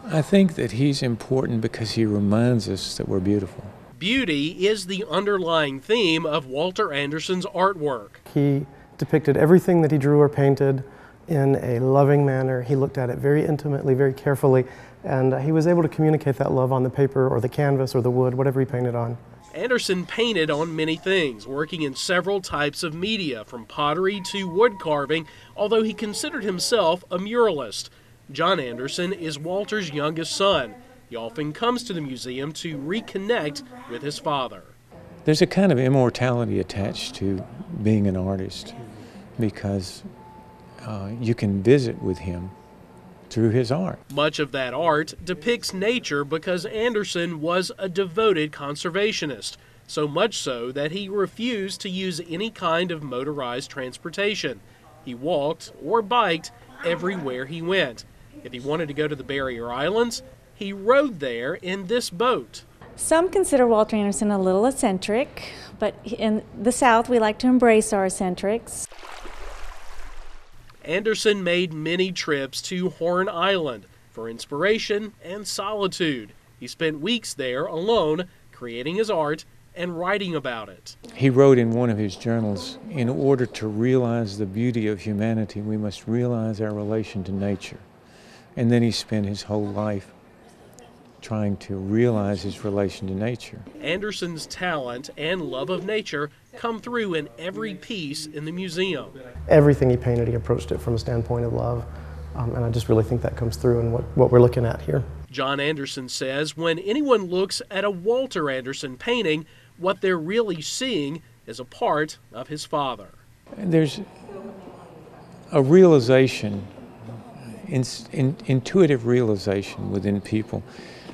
I think that he's important because he reminds us that we're beautiful. Beauty is the underlying theme of Walter Anderson's artwork. He depicted everything that he drew or painted in a loving manner. He looked at it very intimately, very carefully, and he was able to communicate that love on the paper or the canvas or the wood, whatever he painted on. Anderson painted on many things, working in several types of media, from pottery to wood carving, although he considered himself a muralist. John Anderson is Walter's youngest son. He often comes to the museum to reconnect with his father. There's a kind of immortality attached to being an artist because you can visit with him through his art. Much of that art depicts nature because Anderson was a devoted conservationist, so much so that he refused to use any kind of motorized transportation. He walked or biked everywhere he went. If he wanted to go to the Barrier Islands, he rode there in this boat. Some consider Walter Anderson a little eccentric, but in the South we like to embrace our eccentrics. Anderson made many trips to Horn Island for inspiration and solitude. He spent weeks there alone, creating his art and writing about it. He wrote in one of his journals, in order to realize the beauty of humanity, we must realize our relation to nature. And then he spent his whole life trying to realize his relation to nature. Anderson's talent and love of nature come through in every piece in the museum. Everything he painted, he approached it from a standpoint of love, and I just really think that comes through in what we're looking at here. John Anderson says when anyone looks at a Walter Anderson painting, what they're really seeing is a part of his father. There's a realization, intuitive realization within people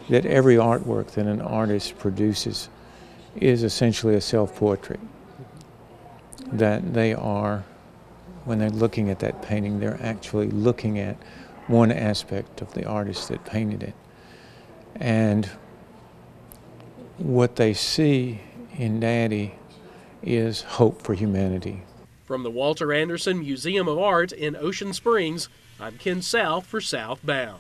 that every artwork that an artist produces is essentially a self-portrait. That they are, when they're looking at that painting, they're actually looking at one aspect of the artist that painted it. And what they see in Daddy is hope for humanity. From the Walter Anderson Museum of Art in Ocean Springs, I'm Ken South for Southbound.